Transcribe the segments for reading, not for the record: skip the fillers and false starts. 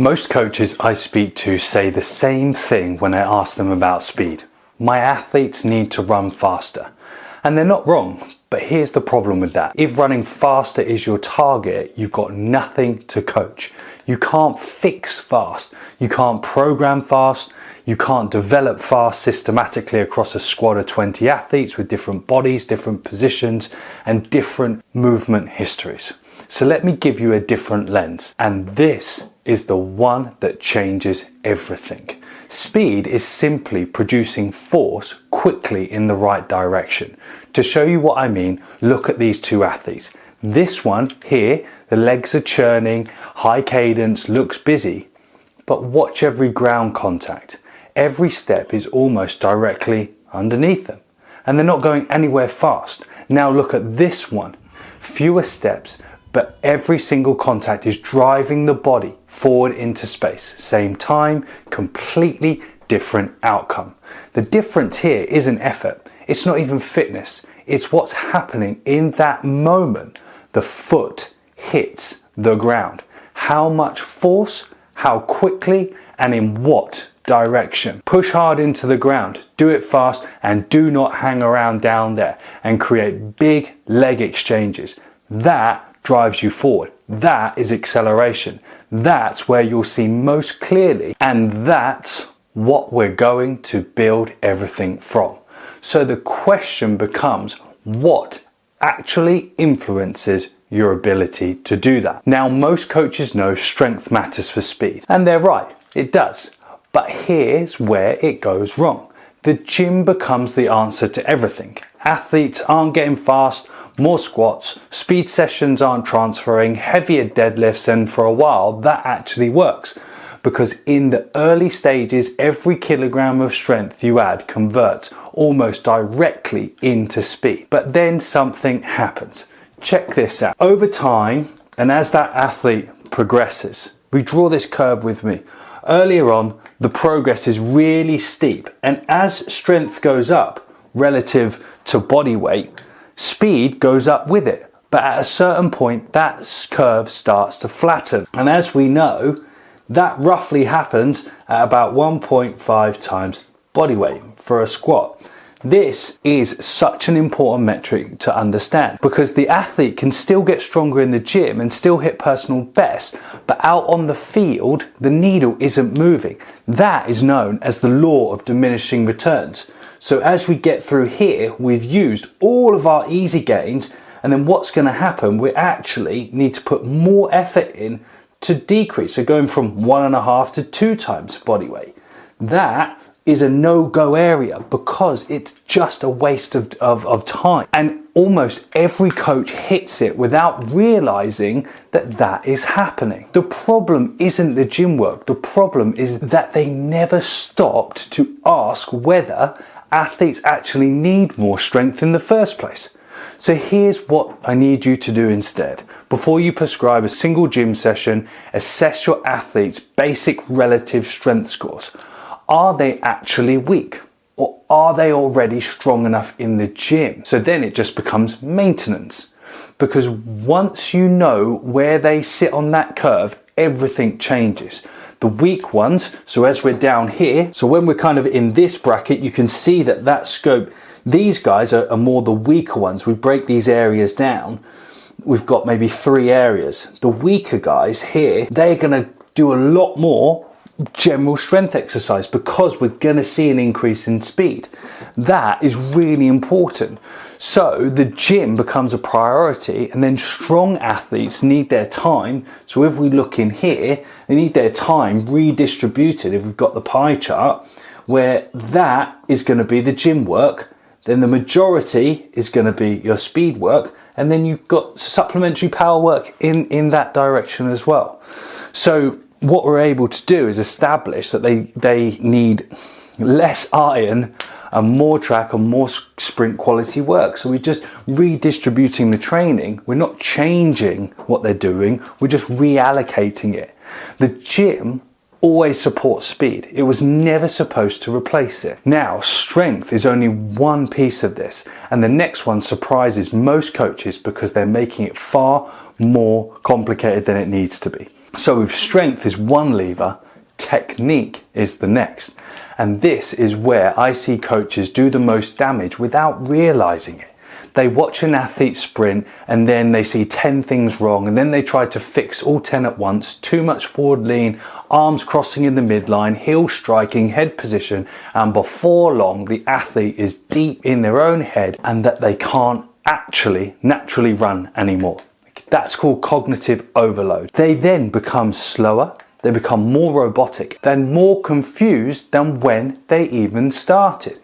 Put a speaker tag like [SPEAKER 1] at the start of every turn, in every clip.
[SPEAKER 1] Most coaches I speak to say the same thing when I ask them about speed. My athletes need to run faster. And they're not wrong, but here's the problem with that. If running faster is your target, you've got nothing to coach. You can't fix fast. You can't program fast. You can't develop fast systematically across a squad of 20 athletes with different bodies, different positions, and different movement histories. So let me give you a different lens, and this is the one that changes everything. Speed is simply producing force quickly in the right direction. To show you what I mean, look at these two athletes. This one here, the legs are churning, high cadence, looks busy, but watch every ground contact. Every step is almost directly underneath them, and they're not going anywhere fast. Now look at this one, fewer steps, but every single contact is driving the body forward into space. Same time, completely different outcome. The difference here isn't effort. It's not even fitness. It's what's happening in that moment. The foot hits the ground. How much force, how quickly, and in what direction. Push hard into the ground, do it fast, and do not hang around down there and create big leg exchanges. That drives you forward. That is acceleration. That's where you'll see most clearly, and that's what we're going to build everything from. So the question becomes, what actually influences your ability to do that? Now, most coaches know strength matters for speed, and they're right, it does. But here's where it goes wrong. The gym becomes the answer to everything. Athletes aren't getting fast, more squats, speed sessions aren't transferring, heavier deadlifts, and for a while that actually works. Because in the early stages, every kilogram of strength you add converts almost directly into speed. But then something happens. Check this out. Over time, and as that athlete progresses, we draw this curve with me. Earlier on, the progress is really steep, and as strength goes up relative to body weight, speed goes up with it. But at a certain point, that curve starts to flatten. And as we know, that roughly happens at about 1.5 times body weight for a squat. This is such an important metric to understand, because the athlete can still get stronger in the gym and still hit personal best, but out on the field, the needle isn't moving. That is known as the law of diminishing returns. So as we get through here, we've used all of our easy gains, and then what's going to happen, we actually need to put more effort in to decrease. So going from 1.5 to 2 times body weight. That is a no-go area because it's just a waste of time. And almost every coach hits it without realizing that that is happening. The problem isn't the gym work. The problem is that they never stopped to ask whether athletes actually need more strength in the first place. So here's what I need you to do instead. Before you prescribe a single gym session, assess your athlete's basic relative strength scores. Are they actually weak? Or are they already strong enough in the gym? So then it just becomes maintenance. Because once you know where they sit on that curve, everything changes. The weak ones, so as we're down here, so when we're kind of in this bracket, you can see that scope, these guys are more the weaker ones. We break these areas down. We've got maybe 3 areas. The weaker guys here, they're going to do a lot more general strength exercise because we're going to see an increase in speed. That is really important. So the gym becomes a priority, and then strong athletes need their time. So if we look in here, they need their time redistributed. If we've got the pie chart where that is going to be the gym work, then the majority is going to be your speed work, and then you've got supplementary power work in that direction as well. So what we're able to do is establish that they need less iron and more track and more sprint quality work. So we're just redistributing the training. We're not changing what they're doing. We're just reallocating it. The gym always supports speed. It was never supposed to replace it. Now, strength is only one piece of this, and the next one surprises most coaches because they're making it far more complicated than it needs to be. So if strength is one lever, technique is the next. And this is where I see coaches do the most damage without realizing it. They watch an athlete sprint and then they see 10 things wrong, and then they try to fix all 10 at once. Too much forward lean, arms crossing in the midline, heel striking, head position, and before long the athlete is deep in their own head and that they can't actually naturally run anymore. That's called cognitive overload. They then become slower, they become more robotic, they're more confused than when they even started.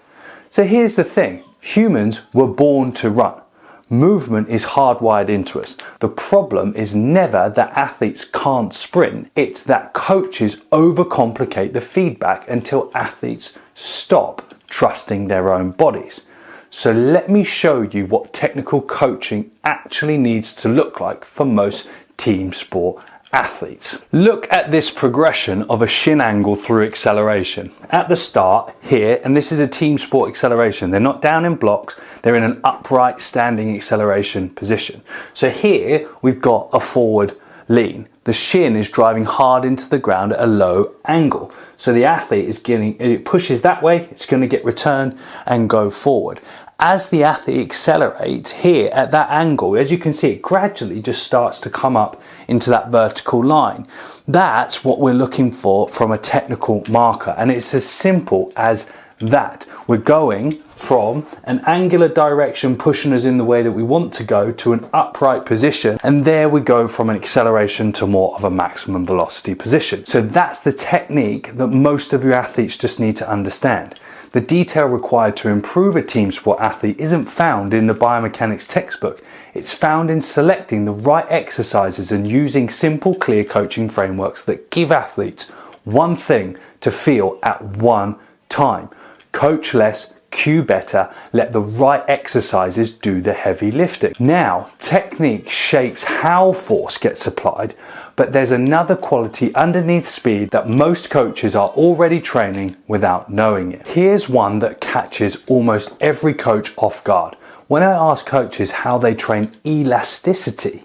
[SPEAKER 1] So here's the thing. Humans were born to run. Movement is hardwired into us. The problem is never that athletes can't sprint. It's that coaches overcomplicate the feedback until athletes stop trusting their own bodies. So let me show you what technical coaching actually needs to look like for most team sport athletes. Look at this progression of a shin angle through acceleration. At the start here, and this is a team sport acceleration, they're not down in blocks, they're in an upright standing acceleration position. So here we've got a forward lean. The shin is driving hard into the ground at a low angle. So the athlete is it pushes that way, it's going to get returned and go forward. As the athlete accelerates here at that angle, as you can see, it gradually just starts to come up into that vertical line. That's what we're looking for from a technical marker. And it's as simple as that. We're going from an angular direction pushing us in the way that we want to go to an upright position, and there we go from an acceleration to more of a maximum velocity position. So that's the technique that most of your athletes just need to understand. The detail required to improve a team sport athlete isn't found in the biomechanics textbook. It's found in selecting the right exercises and using simple, clear coaching frameworks that give athletes one thing to feel at one time. Coach less, cue better, let the right exercises do the heavy lifting. Now, technique shapes how force gets applied, but there's another quality underneath speed that most coaches are already training without knowing it. Here's one that catches almost every coach off guard. When I ask coaches how they train elasticity,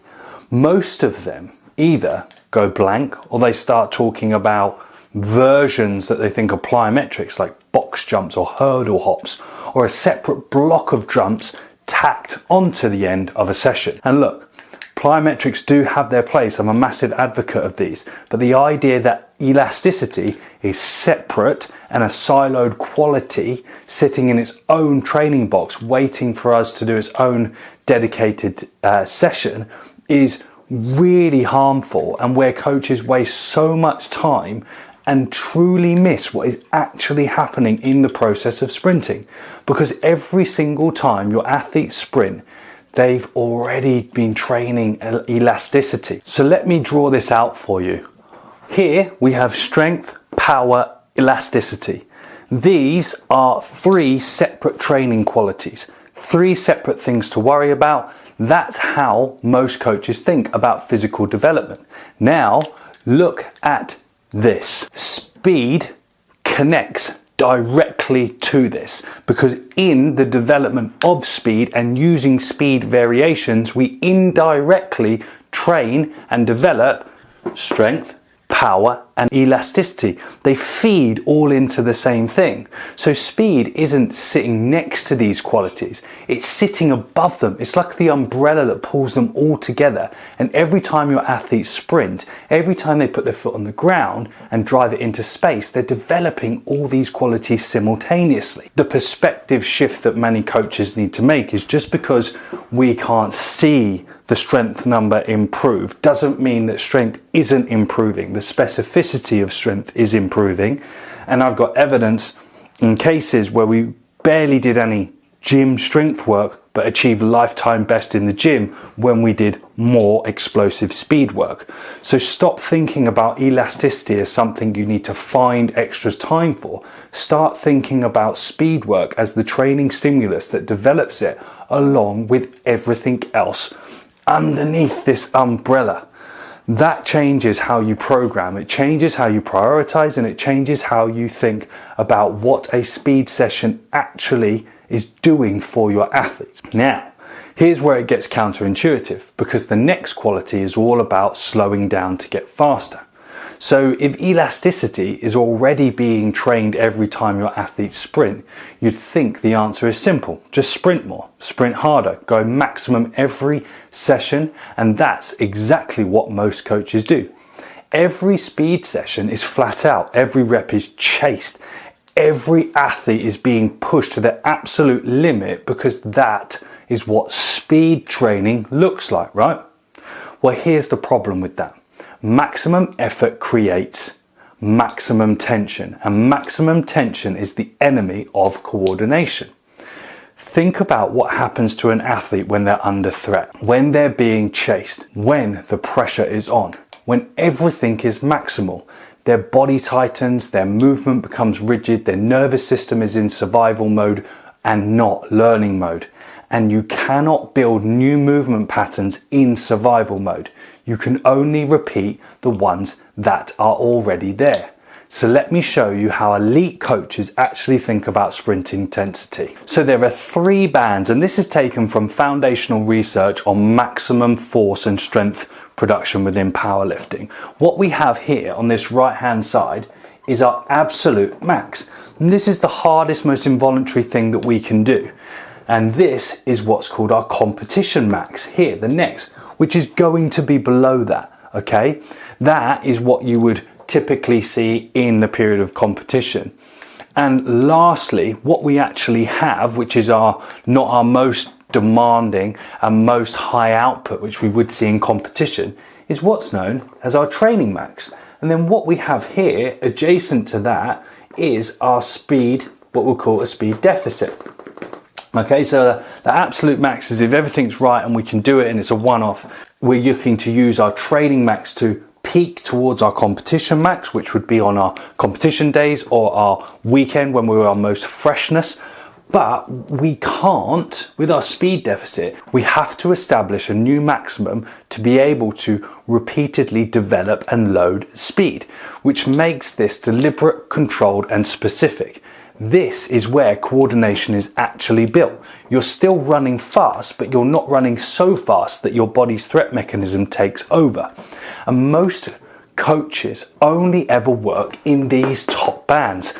[SPEAKER 1] most of them either go blank or they start talking about versions that they think are plyometrics, like box jumps or hurdle hops, or a separate block of jumps tacked onto the end of a session. And look, plyometrics do have their place. I'm a massive advocate of these, but the idea that elasticity is separate and a siloed quality sitting in its own training box waiting for us to do its own dedicated session is really harmful, and where coaches waste so much time and truly miss what is actually happening in the process of sprinting. Because every single time your athletes sprint, they've already been training elasticity. So let me draw this out for you. Here we have strength, power, elasticity. These are three separate training qualities, three separate things to worry about. That's how most coaches think about physical development. Now, look at this. Speed connects directly to this, because in the development of speed and using speed variations, we indirectly train and develop strength, power, and elasticity. They feed all into the same thing. So speed isn't sitting next to these qualities, it's sitting above them. It's like the umbrella that pulls them all together. And every time your athletes sprint, every time they put their foot on the ground and drive it into space, they're developing all these qualities simultaneously. The perspective shift that many coaches need to make is just because we can't see the strength number improve doesn't mean that strength isn't improving. The specificity of strength is improving, and I've got evidence in cases where we barely did any gym strength work but achieved lifetime best in the gym when we did more explosive speed work. So stop thinking about elasticity as something you need to find extra time for. Start thinking about speed work as the training stimulus that develops it along with everything else underneath this umbrella. That changes how you program, it changes how you prioritize, and it changes how you think about what a speed session actually is doing for your athletes. Now, Here's where it gets counterintuitive, because the next quality is all about slowing down to get faster. So if elasticity is already being trained every time your athletes sprint, you'd think the answer is simple. Just sprint more, sprint harder, go maximum every session, and that's exactly what most coaches do. Every speed session is flat out, every rep is chased, every athlete is being pushed to their absolute limit, because that is what speed training looks like, right? Well, here's the problem with that. Maximum effort creates maximum tension, and maximum tension is the enemy of coordination. Think about what happens to an athlete when they're under threat, when they're being chased, when the pressure is on, when everything is maximal. Their body tightens, their movement becomes rigid, their nervous system is in survival mode and not learning mode. And you cannot build new movement patterns in survival mode. You can only repeat the ones that are already there. So let me show you how elite coaches actually think about sprint intensity. So there are 3 bands, and this is taken from foundational research on maximum force and strength production within powerlifting. What we have here on this right hand side is our absolute max. And this is the hardest, most involuntary thing that we can do. And this is what's called our competition max here, the next, which is going to be below that, okay? That is what you would typically see in the period of competition. And lastly, what we actually have, which is not our most demanding and most high output, which we would see in competition, is what's known as our training max. And then what we have here, adjacent to that, is our speed, what we'll call a speed deficit. Okay, so the absolute max is if everything's right and we can do it and it's a one-off. We're looking to use our training max to peak towards our competition max, which would be on our competition days or our weekend when we're our most freshness. But we can't, with our speed deficit, we have to establish a new maximum to be able to repeatedly develop and load speed, which makes this deliberate, controlled and specific. This is where coordination is actually built. You're still running fast, but you're not running so fast that your body's threat mechanism takes over. And most coaches only ever work in these top bands.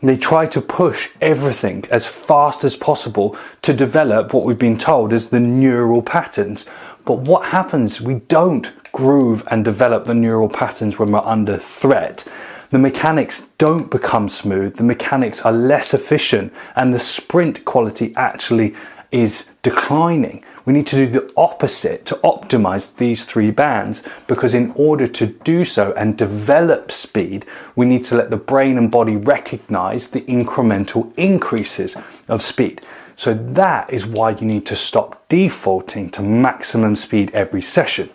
[SPEAKER 1] They try to push everything as fast as possible to develop what we've been told as the neural patterns. But what happens? We don't groove and develop the neural patterns when we're under threat. The mechanics don't become smooth, the mechanics are less efficient, and the sprint quality actually is declining. We need to do the opposite to optimize these 3 bands, because in order to do so and develop speed, we need to let the brain and body recognize the incremental increases of speed. So that is why you need to stop defaulting to maximum speed every session.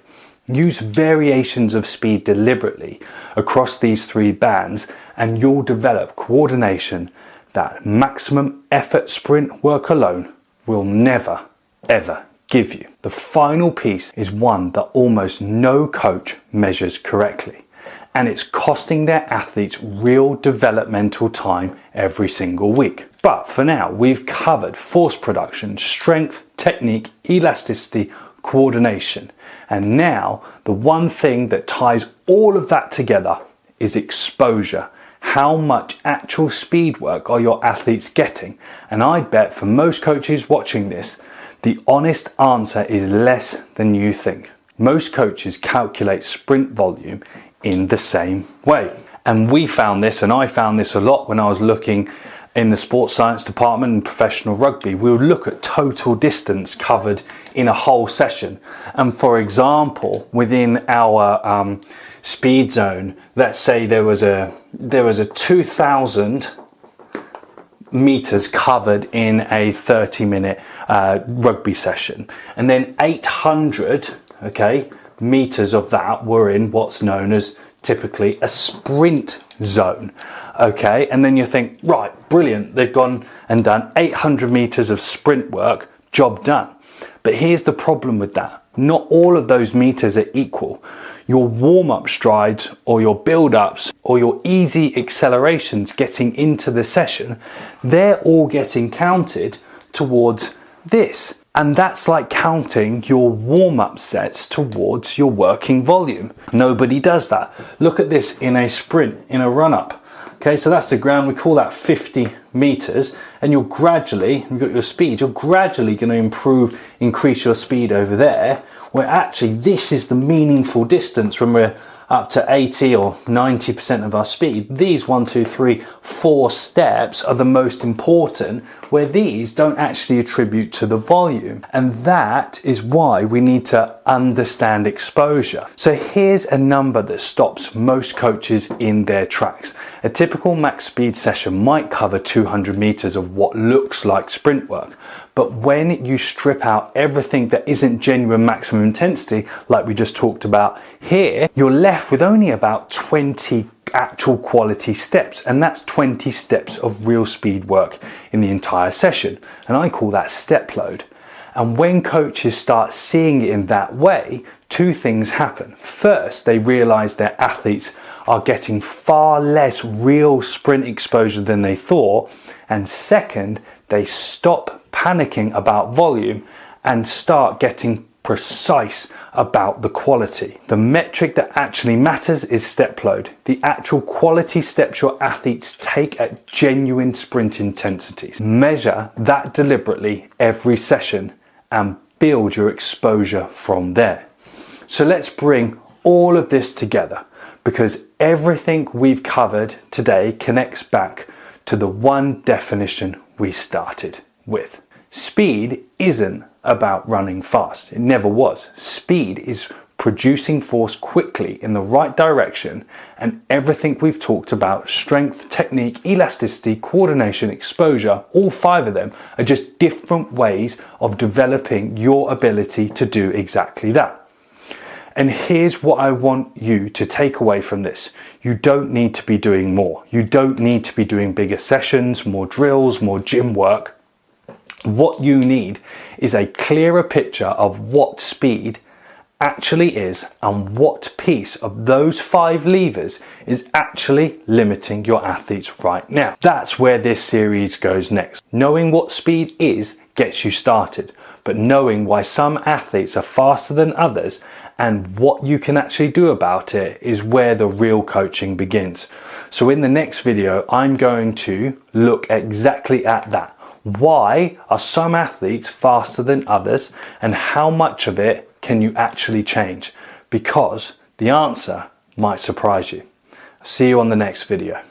[SPEAKER 1] Use variations of speed deliberately across these 3 bands, and you'll develop coordination that maximum effort sprint work alone will never, ever give you. The final piece is one that almost no coach measures correctly, and it's costing their athletes real developmental time every single week. But for now, we've covered force production, strength, technique, elasticity, coordination. And now the one thing that ties all of that together is exposure. How much actual speed work are your athletes getting? And I bet for most coaches watching this, the honest answer is less than you think. Most coaches calculate sprint volume in the same way. And we found this, and I found this a lot when I was looking in the sports science department in professional rugby. We would look at total distance covered in a whole session. And for example, within our speed zone, let's say there was a 2,000 meters covered in a 30-minute rugby session, and then 800 meters of that were in what's known as typically a sprint zone. Okay, and then you think, right, brilliant, they've gone and done 800 meters of sprint work, job done. But here's the problem with that. Not all of those meters are equal. Your warm-up strides or your build-ups or your easy accelerations getting into the session, they're all getting counted towards this. And that's like counting your warm-up sets towards your working volume. Nobody does that. Look at this in a sprint, in a run-up. Okay, so that's the ground, we call that 50 meters, and you've got your speed, you're gradually going to increase your speed over there, where actually this is the meaningful distance when we're up to 80 or 90% of our speed. These 1, 2, 3, 4 steps are the most important, where these don't actually attribute to the volume. And that is why we need to understand exposure. So here's a number that stops most coaches in their tracks. A typical max speed session might cover 200 meters of what looks like sprint work. But when you strip out everything that isn't genuine maximum intensity, like we just talked about here, you're left with only about 20 actual quality steps, and that's 20 steps of real speed work in the entire session, and I call that step load. And when coaches start seeing it in that way, two things happen. First, they realize their athletes are getting far less real sprint exposure than they thought, and second, they stop panicking about volume and start getting precise about the quality. The metric that actually matters is step load, the actual quality steps your athletes take at genuine sprint intensities. Measure that deliberately every session and build your exposure from there. So let's bring all of this together, because everything we've covered today connects back to the one definition we started with. Speed isn't about running fast. It never was. Speed is producing force quickly in the right direction, and everything we've talked about, strength, technique, elasticity, coordination, exposure, all 5 of them are just different ways of developing your ability to do exactly that. And here's what I want you to take away from this. You don't need to be doing more. You don't need to be doing bigger sessions, more drills, more gym work. What you need is a clearer picture of what speed actually is and what piece of those 5 levers is actually limiting your athletes right now. That's where this series goes next. Knowing what speed is gets you started, but knowing why some athletes are faster than others and what you can actually do about it is where the real coaching begins. So in the next video, I'm going to look exactly at that. Why are some athletes faster than others, and how much of it can you actually change? Because the answer might surprise you. See you on the next video.